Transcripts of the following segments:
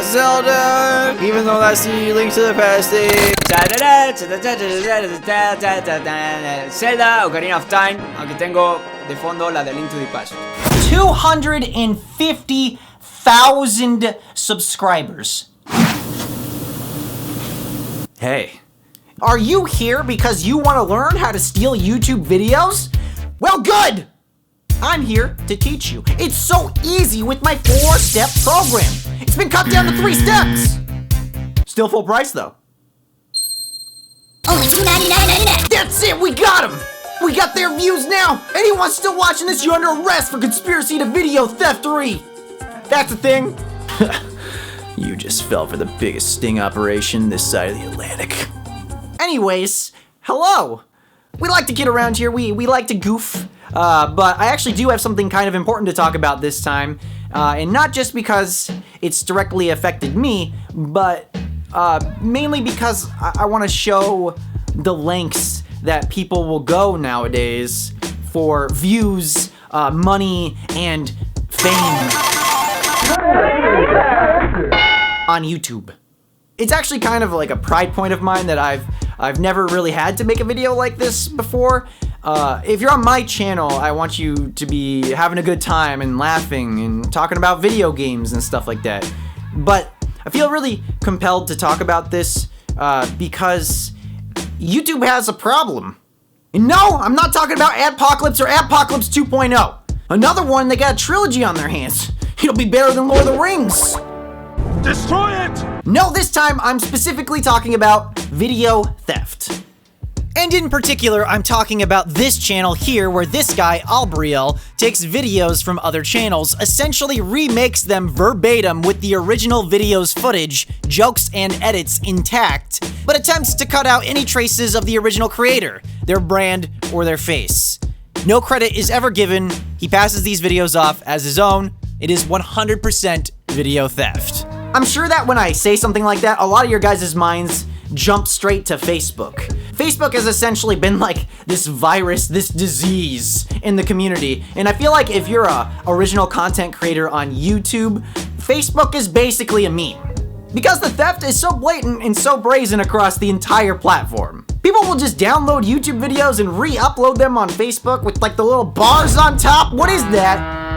Zelda, even though that's the Link to the Past thing. Zelda, Ocarina of Time, aunque tengo de fondo la de Link to the Past. 250,000 subscribers. Hey. Are you here because you want to learn how to steal YouTube videos? Well, good! I'm here to teach you. It's so easy with my 4-step program. It's been cut down to 3 steps. Still full price though. Only $2.99. That's it, we got them! We got their views now! Anyone still watching this, you're under arrest for conspiracy to video theftery! That's the thing. You just fell for the biggest sting operation this side of the Atlantic. Anyways, hello! We like to kid around here, we like to goof, but I actually do have something kind of important to talk about this time, and not just because it's directly affected me, but mainly because I want to show the lengths that people will go nowadays for views, money, and fame on YouTube. It's actually kind of like a pride point of mine that I've never really had to make a video like this before. If you're on my channel, I want you to be having a good time and laughing and talking about video games and stuff like that. But I feel really compelled to talk about this because YouTube has a problem. And no, I'm not talking about Adpocalypse or Adpocalypse 2.0. Another one, they got a trilogy on their hands. It'll be better than Lord of the Rings. Destroy it! No, this time I'm specifically talking about video theft. And in particular, I'm talking about this channel here where this guy, Allbriel, takes videos from other channels, essentially remakes them verbatim with the original video's footage, jokes, and edits intact, but attempts to cut out any traces of the original creator, their brand, or their face. No credit is ever given, he passes these videos off as his own. It is 100% video theft. I'm sure that when I say something like that, a lot of your guys' minds jump straight to Facebook. Facebook has essentially been like this virus, this disease in the community. And I feel like if you're a original content creator on YouTube, Facebook is basically a meme. Because the theft is so blatant and so brazen across the entire platform. People will just download YouTube videos and re-upload them on Facebook with like the little bars on top. What is that?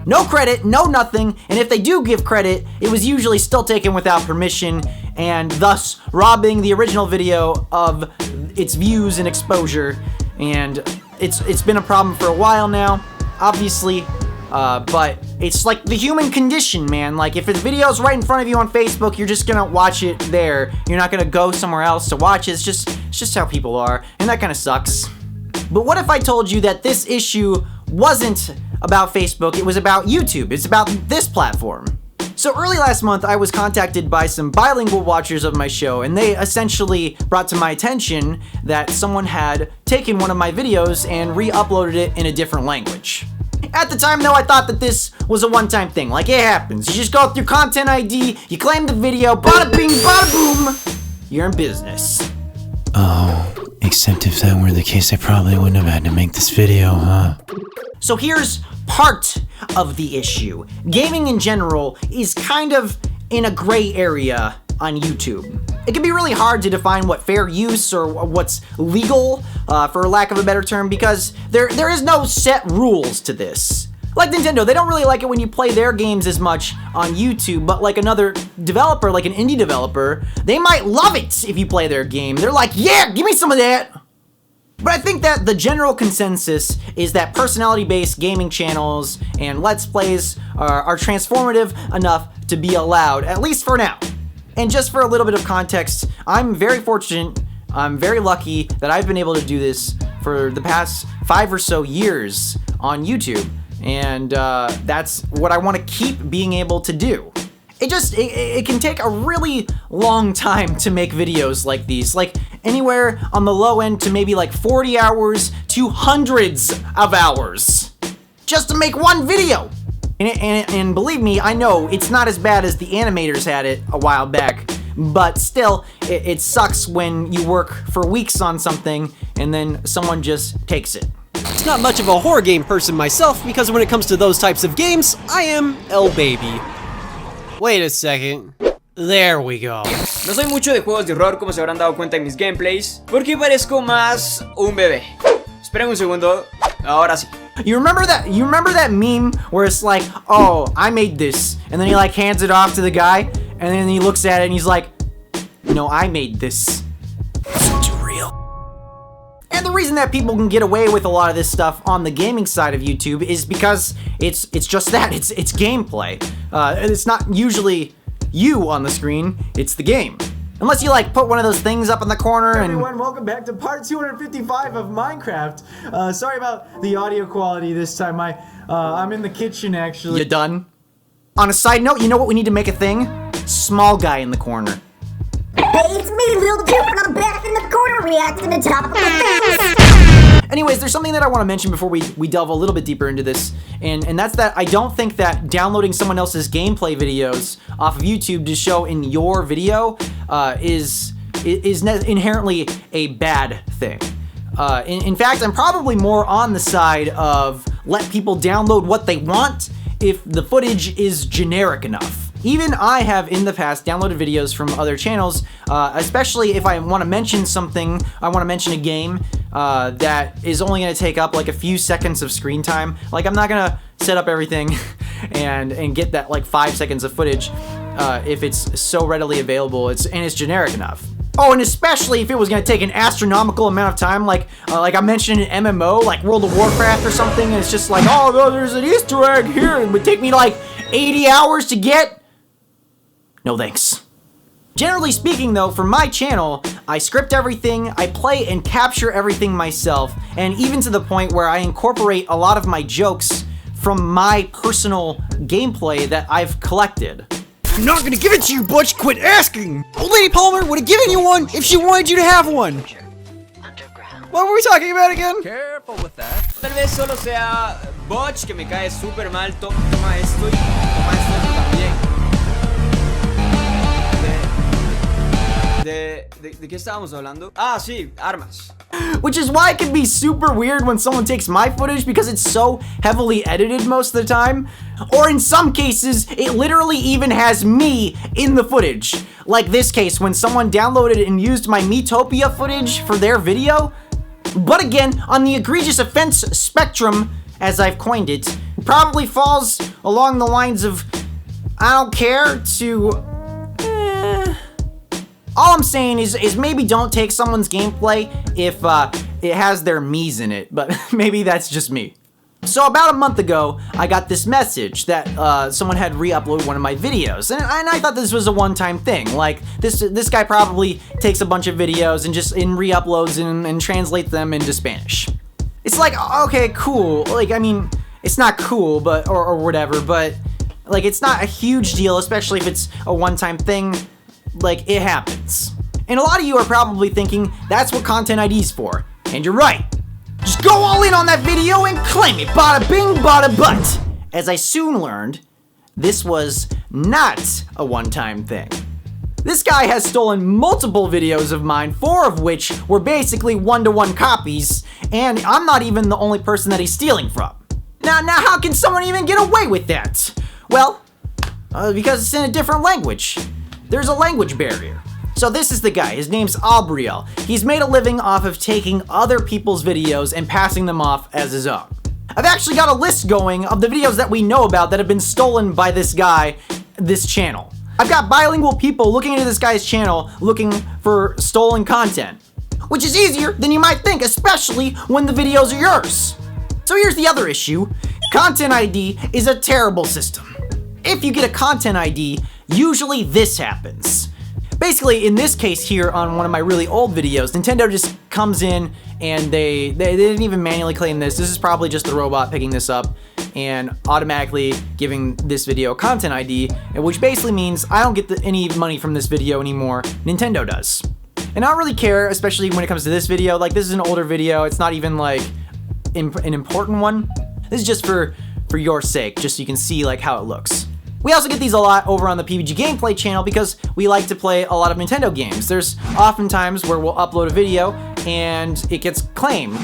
No credit, no nothing, and if they do give credit, it was usually still taken without permission, and thus robbing the original video of its views and exposure. And it's been a problem for a while now, obviously, but it's like the human condition, man. Like if the video's right in front of you on Facebook, you're just gonna watch it there. You're not gonna go somewhere else to watch it. It's just how people are, and that kind of sucks. But what if I told you that this issue wasn't about Facebook, it was about YouTube, it's about this platform? So early last month, I was contacted by some bilingual watchers of my show, and they essentially brought to my attention that someone had taken one of my videos and re-uploaded it in a different language. At the time though, I thought that this was a one-time thing, like it happens. You just go through Content ID, you claim the video, bada bing, bada boom, you're in business. Oh, except if that were the case, I probably wouldn't have had to make this video, huh? So here's part of the issue. Gaming in general is kind of in a gray area on YouTube. It can be really hard to define what fair use or what's legal, for lack of a better term, because there is no set rules to this. Like Nintendo, they don't really like it when you play their games as much on YouTube, but like another developer, like an indie developer, they might love it if you play their game. They're like, yeah, give me some of that. But I think that the general consensus is that personality-based gaming channels and Let's Plays are transformative enough to be allowed, at least for now. And just for a little bit of context, I'm very fortunate, I'm very lucky that I've been able to do this for the past 5 or so years on YouTube. And that's what I want to keep being able to do. It can take a really long time to make videos like these, like anywhere on the low end to maybe like 40 hours to hundreds of hours just to make one video. And believe me, I know it's not as bad as the animators had it a while back, but still, it sucks when you work for weeks on something and then someone just takes it. Not much of a horror game person myself, because when it comes to those types of games, I am el baby. Wait a second. There we go. No soy mucho de juegos de horror, como se habrán dado cuenta en mis gameplays, porque parezco más un bebé. Esperen un segundo, ahora sí. You remember that meme where it's like, oh, I made this, and then he like hands it off to the guy, and then he looks at it and he's like, no, I made this. It's too real. And the reason that people can get away with a lot of this stuff on the gaming side of YouTube is because it's just that, it's gameplay. It's not usually you on the screen, it's the game. Unless you like put one of those things up in the corner and... Everyone, welcome back to part 255 of Minecraft. Sorry about the audio quality this time. I'm in the kitchen actually. You done? On a side note, you know what we need to make a thing? Small guy in the corner. Hey, it's me, Little Dude, from the back in the corner, reacting to top of the face. Anyways, there's something that I want to mention before we delve a little bit deeper into this, and that's that I don't think that downloading someone else's gameplay videos off of YouTube to show in your video is inherently a bad thing. In fact, I'm probably more on the side of let people download what they want if the footage is generic enough. Even I have in the past downloaded videos from other channels, especially if I want to mention something, I want to mention a game that is only going to take up like a few seconds of screen time. Like I'm not going to set up everything and get that like 5 seconds of footage if it's so readily available and it's generic enough. Oh, and especially if it was going to take an astronomical amount of time, like I mentioned an MMO, like World of Warcraft or something, and it's just like, oh, no, there's an Easter egg here, and it would take me like 80 hours to get. No thanks. Generally speaking though, for my channel, I script everything, I play and capture everything myself, and even to the point where I incorporate a lot of my jokes from my personal gameplay that I've collected. I'm not gonna give it to you, Butch! Quit asking! Old Lady Palmer would have given you one if she wanted you to have one! What were we talking about again? Careful with that. Tal vez solo sea Butch, que me cae súper mal. Toma esto y toma esto también. ¿De qué estábamos hablando? Ah, sí, armas. Which is why it can be super weird when someone takes my footage because it's so heavily edited most of the time. Or in some cases, it literally even has me in the footage. Like this case, when someone downloaded and used my Metopia footage for their video. But again, on the egregious offense spectrum, as I've coined it, probably falls along the lines of I don't care to... All I'm saying is maybe don't take someone's gameplay if it has their me's in it, but maybe that's just me. So about a month ago, I got this message that someone had re-uploaded one of my videos, and I thought this was a one-time thing. Like, this guy probably takes a bunch of videos and just re-uploads and translates them into Spanish. It's like, okay, cool. Like, I mean, it's not cool, but or whatever, but like, it's not a huge deal, especially if it's a one-time thing. Like, it happens. And a lot of you are probably thinking, that's what Content ID's for. And you're right. Just go all in on that video and claim it. Bada bing, bada butt. As I soon learned, this was not a one-time thing. This guy has stolen multiple videos of mine, 4 of which were basically one-to-one copies, and I'm not even the only person that he's stealing from. Now how can someone even get away with that? Well, because it's in a different language. There's a language barrier. So this is the guy, his name's Allbriel. He's made a living off of taking other people's videos and passing them off as his own. I've actually got a list going of the videos that we know about that have been stolen by this guy, this channel. I've got bilingual people looking into this guy's channel looking for stolen content, which is easier than you might think, especially when the videos are yours. So here's the other issue. Content ID is a terrible system. If you get a Content ID, usually this happens. Basically, in this case here on one of my really old videos, Nintendo just comes in and they didn't even manually claim this. This is probably just the robot picking this up and automatically giving this video a Content ID, which basically means I don't get any money from this video anymore. Nintendo does. And I don't really care, especially when it comes to this video. Like, this is an older video. It's not even like an important one. This is just for your sake, just so you can see like how it looks. We also get these a lot over on the PBG Gameplay channel because we like to play a lot of Nintendo games. There's often times where we'll upload a video and it gets claimed.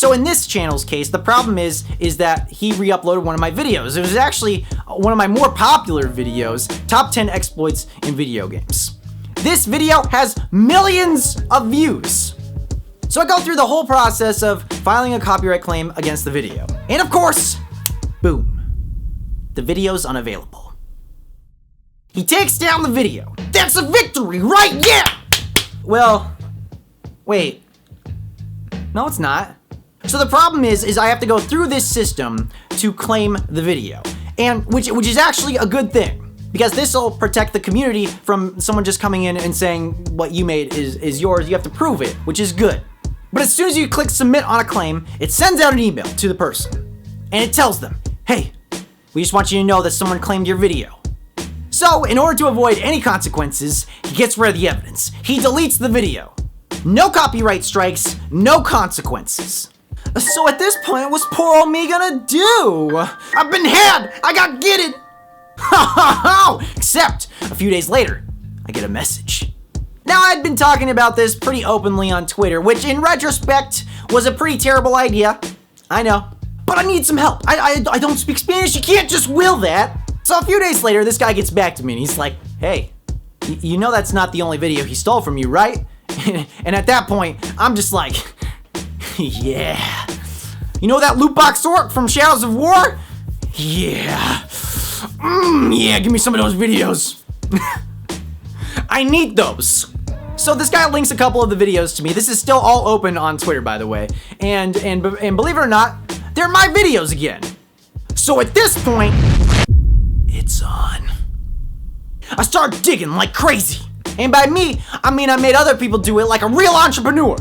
So in this channel's case, the problem is that he re-uploaded one of my videos. It was actually one of my more popular videos, Top 10 Exploits in Video Games. This video has millions of views. So I go through the whole process of filing a copyright claim against the video. And of course, boom, the video's unavailable. He takes down the video. That's a victory, right? Yeah! Well, wait. No, it's not. So the problem is I have to go through this system to claim the video, and which is actually a good thing, because this will protect the community from someone just coming in and saying what you made is yours. You have to prove it, which is good. But as soon as you click submit on a claim, it sends out an email to the person, and it tells them, hey, we just want you to know that someone claimed your video. So in order to avoid any consequences, he gets rid of the evidence. He deletes the video. No copyright strikes, no consequences. So at this point, what's poor old me gonna do? I've been had! I got gitted! Except, a few days later, I get a message. Now, I'd been talking about this pretty openly on Twitter, which in retrospect was a pretty terrible idea. I know. But I need some help. I don't speak Spanish, you can't just will that. So a few days later, this guy gets back to me and he's like, hey, you know that's not the only video he stole from you, right? And at that point, I'm just like, yeah. You know that loot box orc from Shadows of War? Yeah. Yeah, give me some of those videos. I need those. So this guy links a couple of the videos to me. This is still all open on Twitter, by the way. And believe it or not, they're my videos again. So at this point, it's on. I start digging like crazy. And by me, I mean I made other people do it like a real entrepreneur.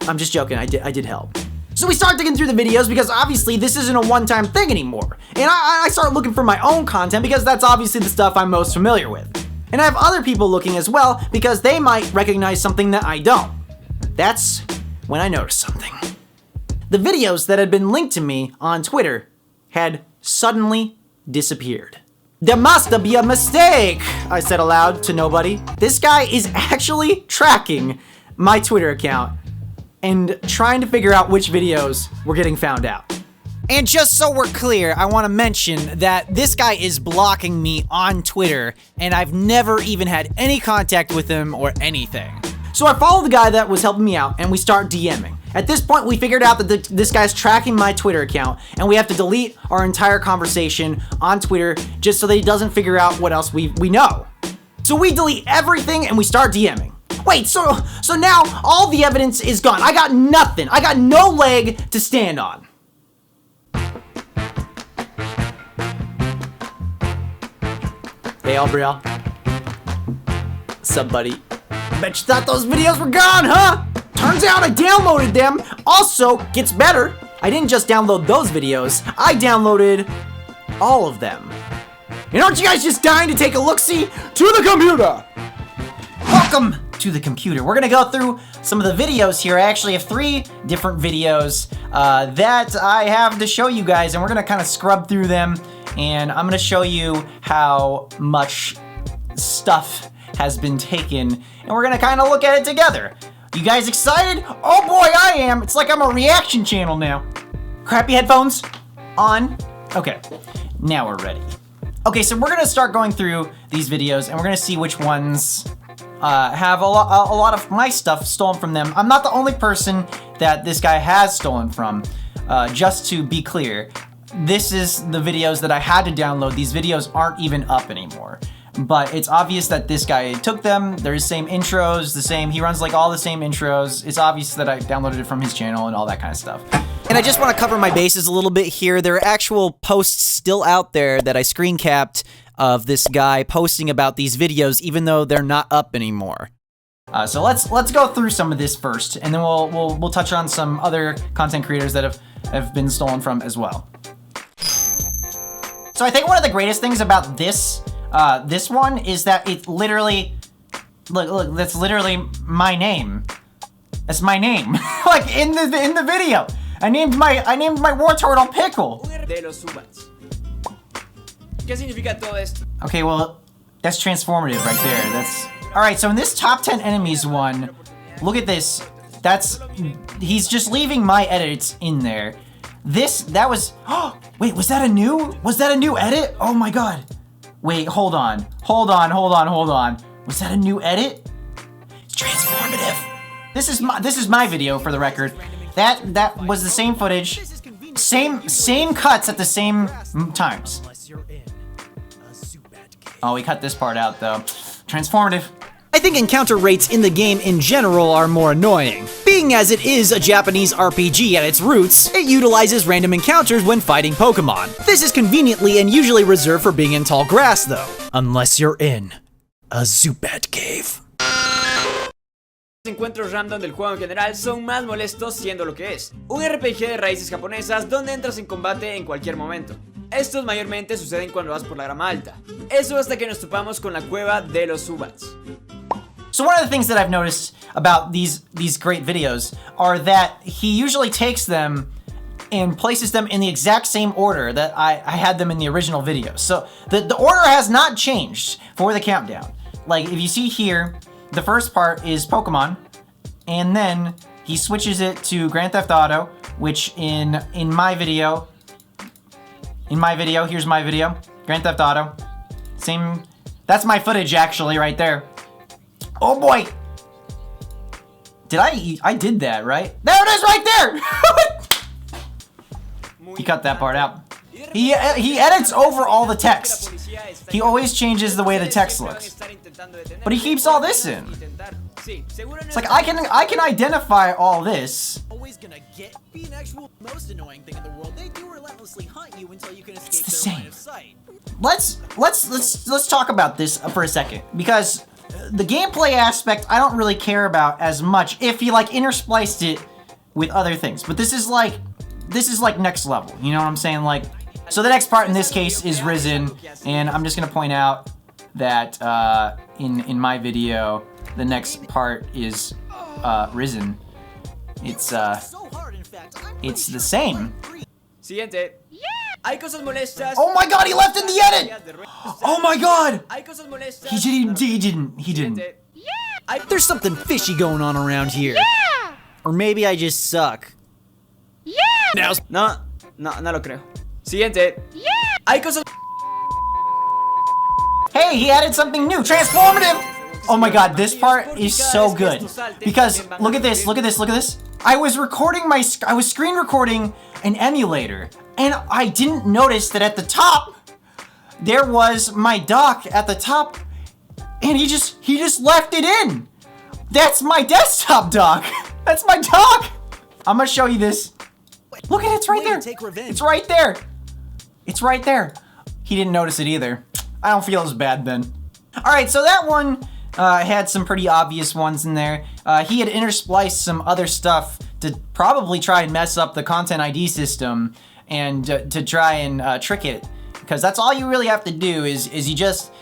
I'm just joking, I did help. So we start digging through the videos because obviously this isn't a one-time thing anymore. And I start looking for my own content because that's obviously the stuff I'm most familiar with. And I have other people looking as well because they might recognize something that I don't. That's when I noticed something. The videos that had been linked to me on Twitter had suddenly disappeared. There must be a mistake, I said aloud to nobody. This guy is actually tracking my Twitter account and trying to figure out which videos were getting found out. And just so we're clear, I want to mention that this guy is blocking me on Twitter, and I've never even had any contact with him or anything. So I follow the guy that was helping me out, and we start DMing. At this point, we figured out that this guy's tracking my Twitter account, and we have to delete our entire conversation on Twitter just so that he doesn't figure out what else we know. So we delete everything, and we start DMing. Wait, so now all the evidence is gone. I got nothing. I got no leg to stand on. Hey, Allbriel. Sup, buddy? Bet you thought those videos were gone, huh? Turns out I downloaded them. Also, gets better. I didn't just download those videos. I downloaded all of them. And aren't you guys just dying to take a look-see? To the computer! Welcome to the computer. We're gonna go through some of the videos here. I actually have 3 different videos that I have to show you guys, and we're gonna kind of scrub through them, and I'm gonna show you how much stuff has been taken, and we're gonna kind of look at it together. You guys excited? Oh boy, I am. It's like I'm a reaction channel now. Crappy headphones on. Okay, now we're ready. Okay, so we're gonna start going through these videos, and we're gonna see which ones have a lot of my stuff stolen from them. I'm not the only person that this guy has stolen from. Just to be clear, this is the videos that I had to download. These videos aren't even up anymore. But it's obvious that this guy took them. There's same intros, he runs like all the same intros. It's obvious that I downloaded it from his channel and all that kind of stuff. And I just want to cover my bases a little bit here. There are actual posts still out there that I screen capped of this guy posting about these videos, even though they're not up anymore. So let's go through some of this first, and then we'll touch on some other content creators that have been stolen from as well. So I think one of the greatest things about this one is that it literally, look, that's literally my name. That's my name. Like in the video. I named my war turtle Pickle. De los subats. ¿Qué significa todo esto? Okay, well, that's transformative right there. All right, so in this top 10 enemies one, look at this. he's just leaving my edits in there. That was, wait, was that a new edit? Oh my God. Wait, hold on. Was that a new edit? It's transformative. This is my video for the record. That was the same footage, same cuts at the same times. Oh, we cut this part out though. Transformative. I think encounter rates in the game in general are more annoying. Being as it is a Japanese RPG at its roots, it utilizes random encounters when fighting Pokemon. This is conveniently and usually reserved for being in tall grass though. Unless you're in a Zubat cave. Los encuentros random del juego en general son más molestos siendo lo que es un RPG de raíces japonesas donde entras en combate en cualquier momento. Estos mayormente suceden cuando vas por la grama alta. Eso hasta que nos topamos con la cueva de los Zubats. So one of the things that I've noticed about these great videos are that he usually takes them and places them in the exact same order that I had them in the original video. So the order has not changed for the countdown. Like if you see here, the first part is Pokemon, and then he switches it to Grand Theft Auto, which in my video, here's my video, Grand Theft Auto, same, that's my footage actually right there. Oh boy! I did that, right? There it is right there! He cut that part out. He edits over all the text. He always changes the way the text looks. But he keeps all this in. It's like I can identify all this. Always gonna be an actual most annoying thing in the world. They do relentlessly hunt you until you can escape their line of sight. Let's talk about this for a second, because the gameplay aspect I don't really care about as much if you like interspliced it with other things. But this is like next level. You know what I'm saying? Like, so the next part in this case is Risen, and I'm just gonna point out that in my video the next part is Risen. It's the same. Siguiente. Hay cosas molestas. Oh my God, he left in the edit! Oh my God! Hay cosas molestas. He didn't. There's something fishy going on around here. Yeah! Or maybe I just suck. Yeah. No lo creo. Siguiente. Yeah. Hay cosas. Hey, he added something new. Transformative. Oh my God, this part is so good because look at this. I was screen recording an emulator, and I didn't notice that at the top there was my dock at the top, and he just left it in. That's my desktop dock. That's my dock. I'm gonna show you this. Look at it, it's right there. It's right there. It's right there. He didn't notice it either. I don't feel as bad then. All right, so that one had some pretty obvious ones in there. He had interspliced some other stuff to probably try and mess up the content ID system and to try and trick it, because that's all you really have to do is you just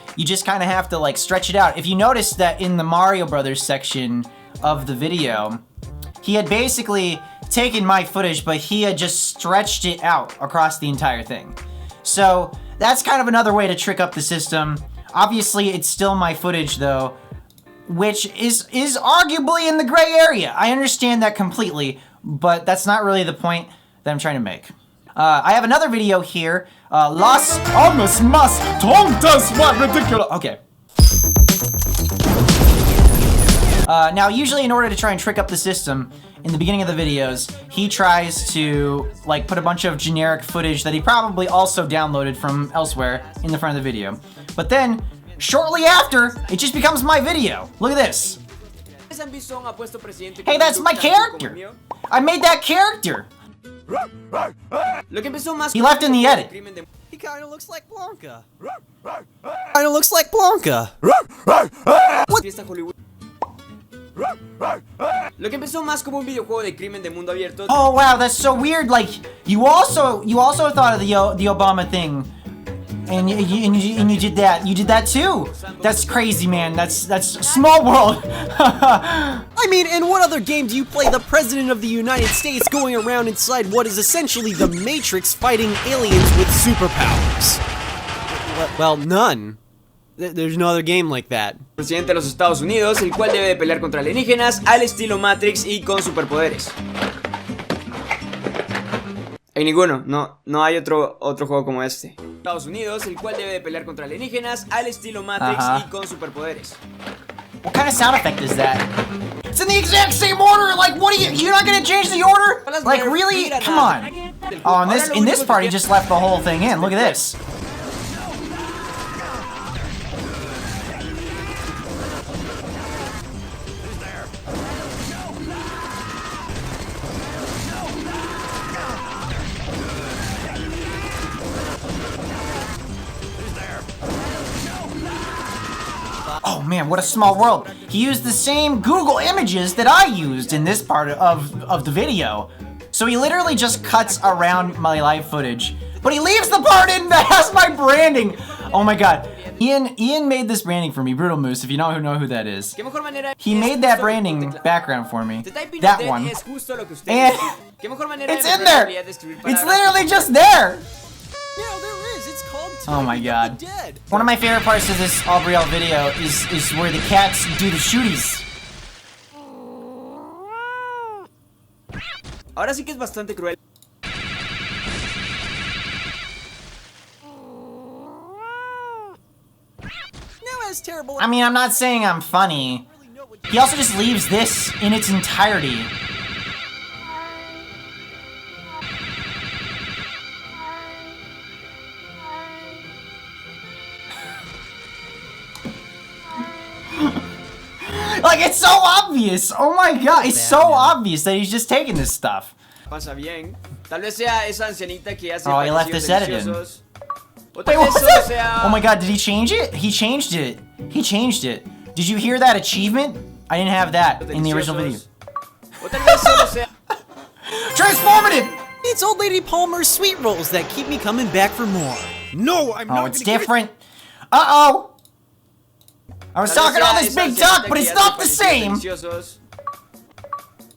kind of have to like stretch it out. If you notice that in the Mario Brothers section of the video, he had basically taken my footage, but he had just stretched it out across the entire thing. So that's kind of another way to trick up the system. Obviously, it's still my footage though, which is arguably in the gray area. I understand that completely, but that's not really the point that I'm trying to make. I have another video here, Las Almas Mas Tontas, what ridiculous. Okay. Now, usually in order to try and trick up the system, in the beginning of the videos, he tries to like put a bunch of generic footage that he probably also downloaded from elsewhere in the front of the video. But then, shortly after, it just becomes my video. Look at this. Hey, that's my character. I made that character. He left in the edit. He kind of looks like Blanca. Kind of looks like Blanca. Lo que empezó más como un videojuego de crimen de mundo abierto. Oh wow, that's so weird. Like you also thought of the Obama thing, and you did that. You did that too. That's crazy, man. That's small world. I mean, in what other game do you play the President of the United States going around inside what is essentially the Matrix fighting aliens with superpowers? Well, none. There's no other game like that. Presidente de los Estados Unidos, el cual debe de pelear contra alienígenas al estilo Matrix y con superpoderes. Hay ninguno, no hay otro juego como este. Estados Unidos, el cual debe de pelear contra alienígenas al estilo Matrix y con superpoderes. What kind of sound effect is that? It's in the exact same order. Like, what are you're not gonna change the order? Like, really? Come on. Oh, in this part, he just left the whole thing in. Look at this. Oh man, what a small world. He used the same Google images that I used in this part of the video. So he literally just cuts around my live footage. But he leaves the part in that has my branding. Oh my god. Ian made this branding for me, Brutal Moose, if you know who that is. He made that branding background for me. That one. And it's in there! It's literally just there! Yeah, there is. It's called Oh my god. Dead. One of my favorite parts of this Allbriel video is where the cats do the shooties. Ahora sí que es bastante cruel. Terrible. I mean, I'm not saying I'm funny. He also just leaves this in its entirety. Like, it's so obvious. Oh my god, it's so obvious that he's just taking this stuff. Pasa bien. Tal vez sea esa ancianita que hace Oh, he left this edited. deliciosos. O Wait, tal what vez was solo that? sea... Oh my god, did he change it? He changed it. He changed it. Did you hear that achievement? I didn't have that in the original video. O tal vez solo sea... Transformative! It's Old Lady Palmer's sweet rolls that keep me coming back for more. No, I'm not. Oh, it's different. Uh-oh. I was talking all this big talk, but it's not the same.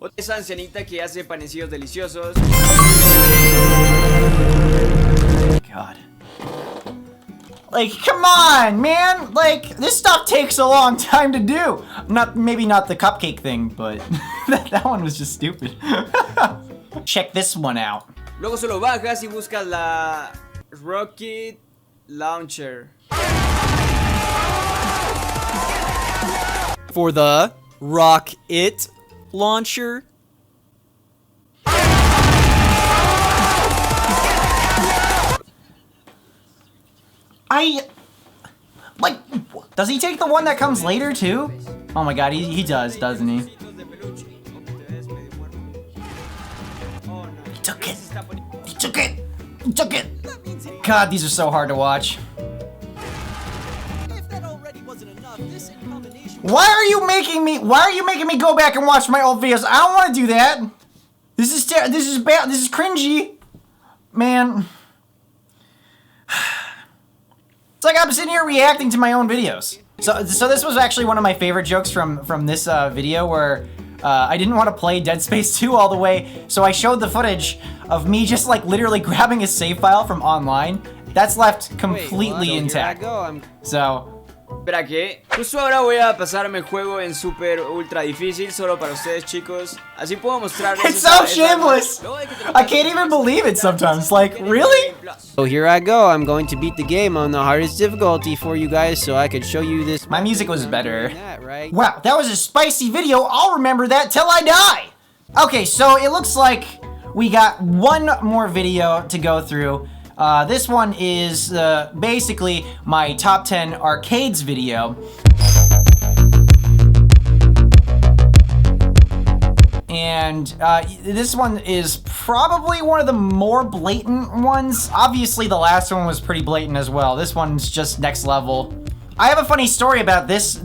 O esa ancianita que hace panecillos deliciosos. God. Like, come on, man! Like, this stuff takes a long time to do! Maybe not the cupcake thing, but that one was just stupid. Check this one out. Luego solo bajas y buscas la Rocket Launcher. For the Rocket Launcher. Like, does he take the one that comes later, too? Oh my god, he does, doesn't he? He took it! He took it! He took it! God, these are so hard to watch. Why are you making me go back and watch my old videos? I don't want to do that. This is bad. This is cringy. Man. It's like I'm sitting here reacting to my own videos. So this was actually one of my favorite jokes from this video where I didn't want to play Dead Space 2 all the way, so I showed the footage of me just like literally grabbing a save file from online. That's left completely intact. So... Espera, ¿qué? Justo ahora voy a pasarme el juego en super ultra difícil solo para ustedes, chicos. Así puedo mostrarles. It's so shameless! I can't even believe it sometimes. Like, really? So here I go. I'm going to beat the game on the hardest difficulty for you guys so I could show you this. My music was better. Right? Wow, that was a spicy video. I'll remember that till I die! Okay, so it looks like we got one more video to go through. This one is basically my top 10 arcades video. And this one is probably one of the more blatant ones. Obviously, the last one was pretty blatant as well. This one's just next level. I have a funny story about this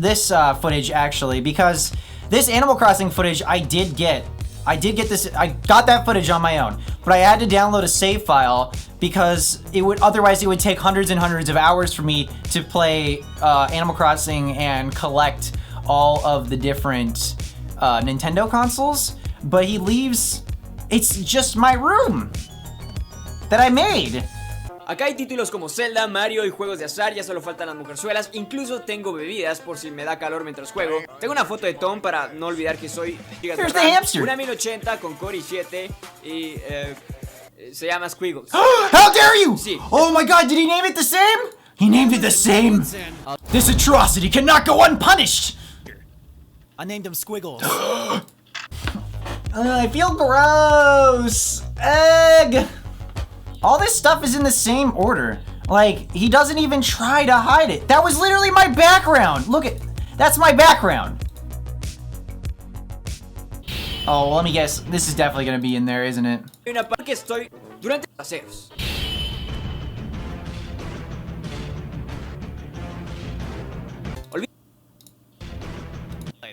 footage, actually, because this Animal Crossing footage I did get this. I got that footage on my own, but I had to download a save file because otherwise it would take hundreds and hundreds of hours for me to play Animal Crossing and collect all of the different Nintendo consoles. But he leaves, it's just my room that I made. Acá hay títulos como Zelda, Mario y juegos de azar, ya solo faltan las mujerzuelas. Incluso tengo bebidas por si me da calor mientras juego. Tengo una foto de Tom para no olvidar que soy gigas de Here's the RAM, hamster. una 1080 con Core i7 y se llama Squiggles. How dare you! Sí. Oh my god, did he name it the same? He named it the same. This atrocity cannot go unpunished. I named him Squiggles. I feel gross. Egg. All this stuff is in the same order. Like, he doesn't even try to hide it. That was literally my background. Look at, that's my background. Oh, well, let me guess. This is definitely gonna be in there, isn't it? Hay una parte que estoy durante los paseos.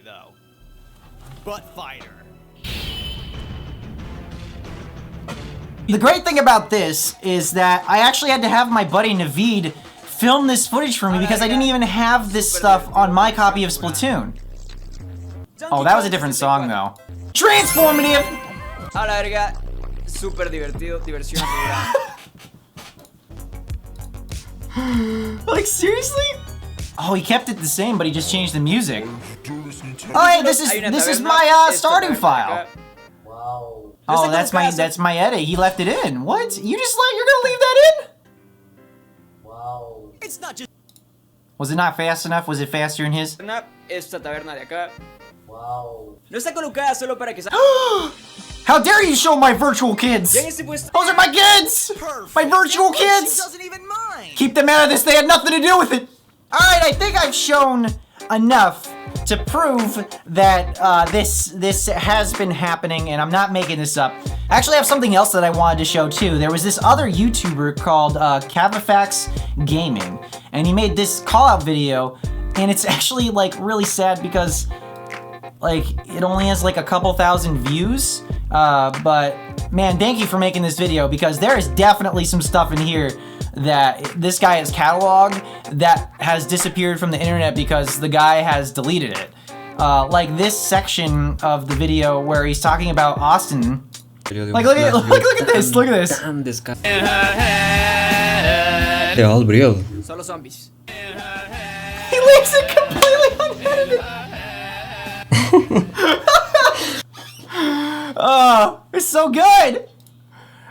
Though. Butt fighter. The great thing about this is that I actually had to have my buddy Naveed film this footage for me because I didn't even have this stuff on my copy of Splatoon. Oh, that was a different song though. Transformative! A la verga, súper divertido, diversión asegurada. Like, seriously? Oh, he kept it the same, but he just changed the music. Oh, hey, this is my starting file. Oh, that's my edit. He left it in. What? You're gonna leave that in? It's not just. Was it not fast enough? Was it faster in his? Esta taberna de acá. No está colocada solo para que How dare you show my virtual kids? Ya en este puesto. Those are my kids! My virtual She kids! doesn't even mind. Keep them out of this, they had nothing to do with it! Alright, I think I've shown enough to prove that this has been happening, and I'm not making this up. I actually have something else that I wanted to show too. There was this other YouTuber called CavifaX Gaming, and he made this call-out video, and it's actually like really sad because like it only has like a couple thousand views. But man, thank you for making this video because there is definitely some stuff in here that this guy has cataloged that has disappeared from the internet because the guy has deleted it. Like this section of the video where he's talking about Austin. Like look at this, look at this. The Allbriel. Solo zombies. He leaves it completely unedited. Oh, it's so good.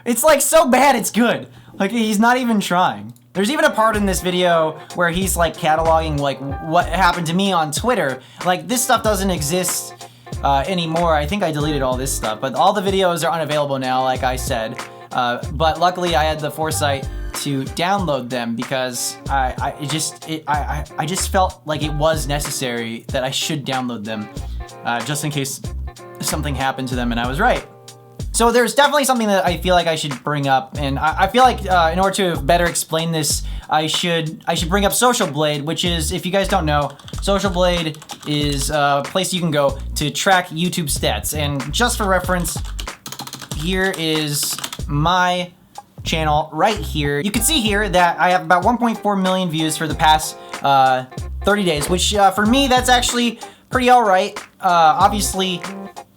It's like so bad it's good. Like he's not even trying. There's even a part in this video where he's like cataloging like what happened to me on Twitter. Like this stuff doesn't exist anymore. I think I deleted all this stuff, but all the videos are unavailable now, like I said. But luckily I had the foresight to download them because I just felt like it was necessary that I should download them just in case something happened to them, and I was right. So there's definitely something that I feel like I should bring up, and I feel like in order to better explain this, I should bring up Social Blade, which is, if you guys don't know, Social Blade is a place you can go to track YouTube stats. And just for reference, here is my channel right here. You can see here that I have about 1.4 million views for the past 30 days, which for me, that's actually pretty all right. Obviously,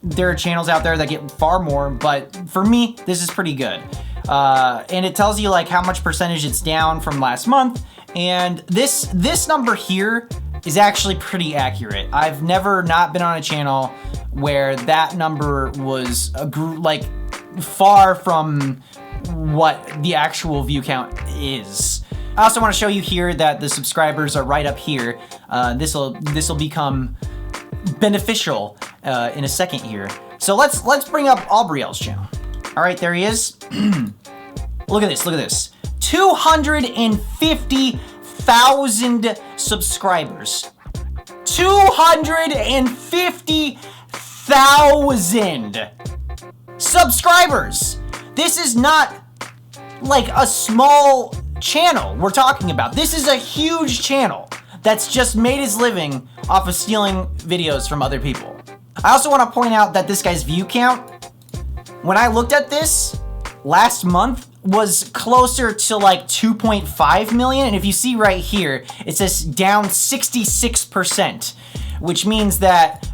there are channels out there that get far more, but for me, this is pretty good. And it tells you like how much percentage it's down from last month. And this number here is actually pretty accurate. I've never not been on a channel where that number was like far from what the actual view count is. I also want to show you here that the subscribers are right up here. This'll become beneficial in a second here. So let's bring up Allbriel's channel. All right, there he is. Look at this. 250,000 subscribers. 250,000 subscribers. This is not like a small channel we're talking about. This is a huge channel that's just made his living off of stealing videos from other people. I also want to point out that this guy's view count, when I looked at this last month, was closer to like 2.5 million. And if you see right here, it says down 66%, which means that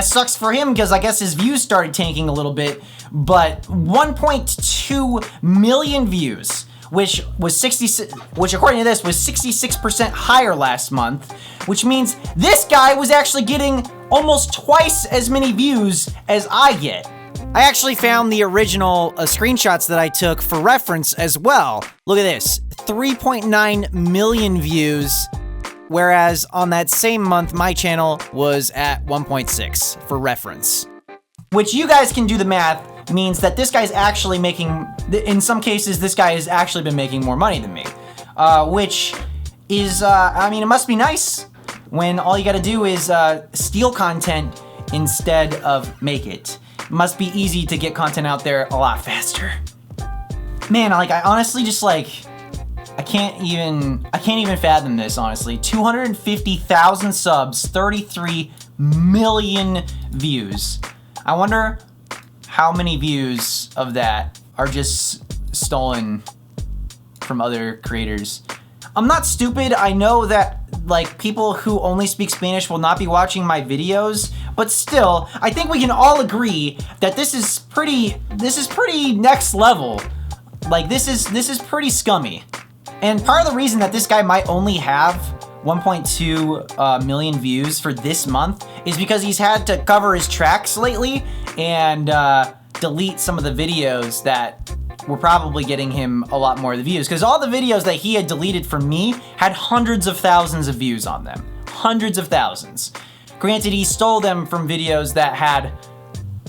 sucks for him because I guess his views started tanking a little bit, but 1.2 million views which according to this was 66% higher last month, which means this guy was actually getting almost twice as many views as I get. I actually found the original screenshots that I took for reference as well. Look at this, 3.9 million views, whereas on that same month, my channel was at 1.6 for reference. Which you guys can do the math, means that this guy's actually making, in some cases, this guy has actually been making more money than me. Which is, I mean, it must be nice when all you gotta do is steal content instead of make it. It must be easy to get content out there a lot faster. Man, like, I honestly just like, I can't even fathom this, honestly. 250,000 subs, 33 million views. I wonder how many views of that are just stolen from other creators. I'm not stupid. I know that like people who only speak Spanish will not be watching my videos, but still, I think we can all agree that this is pretty next level. Like this is pretty scummy. And part of the reason that this guy might only have 1.2 million views for this month is because he's had to cover his tracks lately and delete some of the videos that were probably getting him a lot more of the views. Because all the videos that he had deleted from me had hundreds of thousands of views on them. Hundreds of thousands. Granted, he stole them from videos that had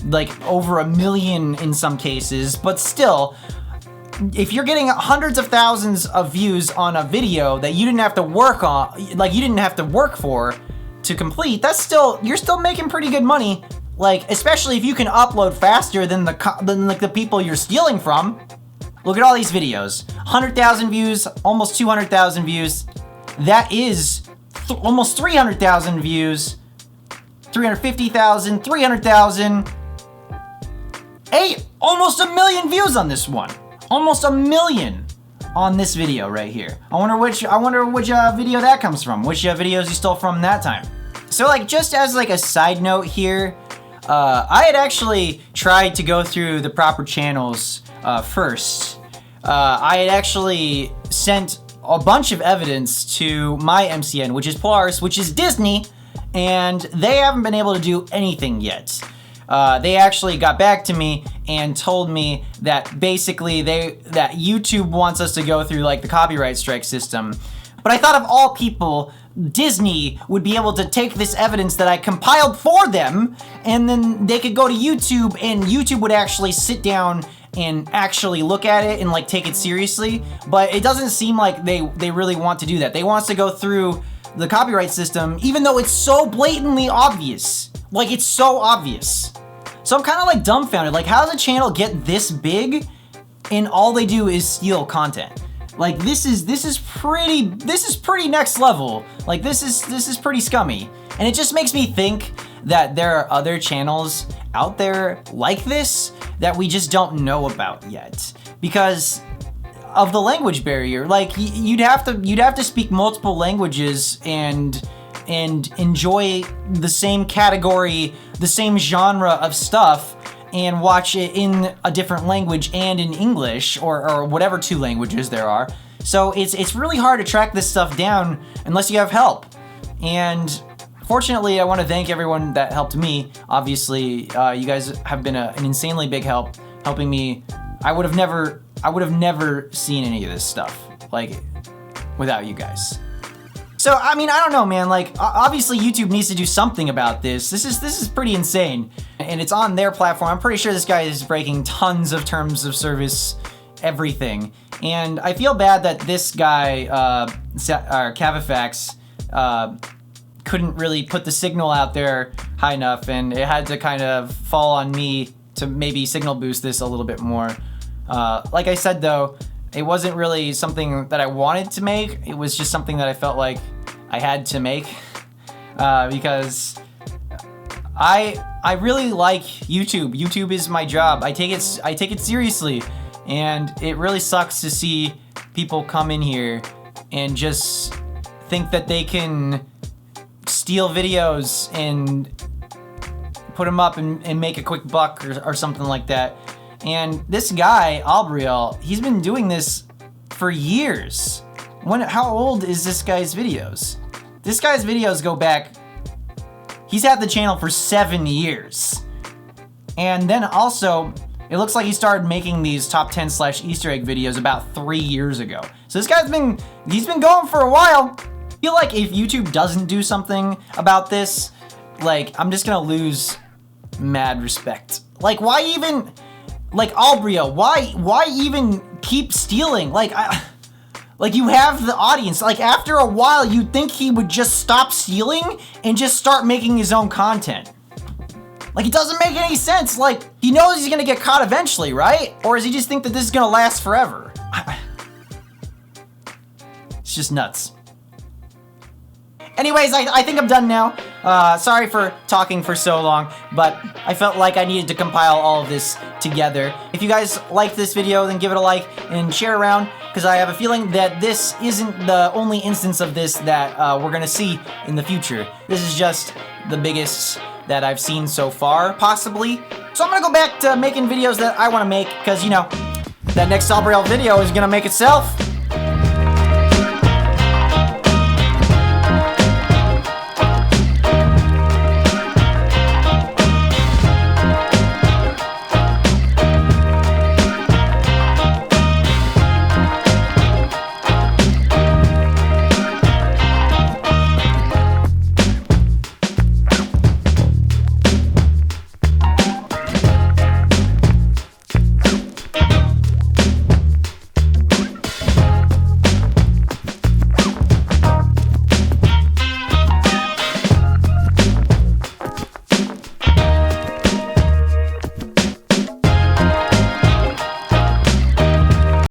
like over 1 million in some cases, but still, if you're getting hundreds of thousands of views on a video that you didn't have to work on, like you didn't have to work for to complete, that's still, you're still making pretty good money. Like, especially if you can upload faster than like the people you're stealing from. Look at all these videos. 100,000 views, almost 200,000 views. That is almost 300,000 views. 350,000, 300,000. Almost 1 million views on this one. Almost 1 million on this video right here. I wonder which video that comes from. Which videos you stole from that time. So like, just as like a side note here, I had actually tried to go through the proper channels first. I had actually sent a bunch of evidence to my MCN, which is Polaris, which is Disney, and they haven't been able to do anything yet. They actually got back to me and told me that basically that YouTube wants us to go through like the copyright strike system. But I thought of all people, Disney would be able to take this evidence that I compiled for them, and then they could go to YouTube, and YouTube would actually sit down and actually look at it and like take it seriously. But it doesn't seem like they really want to do that. They want us to go through the copyright system, even though it's so blatantly obvious. Like, it's so obvious. So I'm kind of like dumbfounded. Like, how does a channel get this big and all they do is steal content? Like, this is pretty next level. Like, this is pretty scummy. And it just makes me think that there are other channels out there like this that we just don't know about yet because of the language barrier. Like, you'd have to speak multiple languages and enjoy the same category, the same genre of stuff, and watch it in a different language and in English or whatever 2 languages there are. So it's really hard to track this stuff down unless you have help. And fortunately, I want to thank everyone that helped me. Obviously, you guys have been an insanely big help helping me. I would have never seen any of this stuff like without you guys. So, I mean, I don't know, man. Like, obviously, YouTube needs to do something about this. This is pretty insane, and it's on their platform. I'm pretty sure this guy is breaking tons of terms of service, everything. And I feel bad that this guy, CavifaX, couldn't really put the signal out there high enough, and it had to kind of fall on me to maybe signal boost this a little bit more. Like I said, though, it wasn't really something that I wanted to make. It was just something that I felt like I had to make because I really like YouTube. YouTube is my job. I take it seriously, and it really sucks to see people come in here and just think that they can steal videos and put them up and make a quick buck or something like that. And this guy, Allbriel, he's been doing this for years. How old is this guy's videos? This guy's videos go back, he's had the channel for 7 years. And then also, it looks like he started making these top 10 / Easter egg videos about 3 years ago. So this guy's he's been going for a while. I feel like if YouTube doesn't do something about this, like, I'm just gonna lose mad respect. Like, why even, like, Allbriel, why even keep stealing? Like, like, you have the audience. Like, after a while, you'd think he would just stop stealing and just start making his own content. Like, it doesn't make any sense. Like, he knows he's gonna get caught eventually, right? Or does he just think that this is gonna last forever? It's just nuts. Anyways, I think I'm done now. Sorry for talking for so long, but I felt like I needed to compile all of this together. If you guys liked this video, then give it a like and share around, because I have a feeling that this isn't the only instance of this that we're gonna see in the future. This is just the biggest that I've seen so far, possibly. So I'm gonna go back to making videos that I wanna make, because, you know, that next Allbriel video is gonna make itself.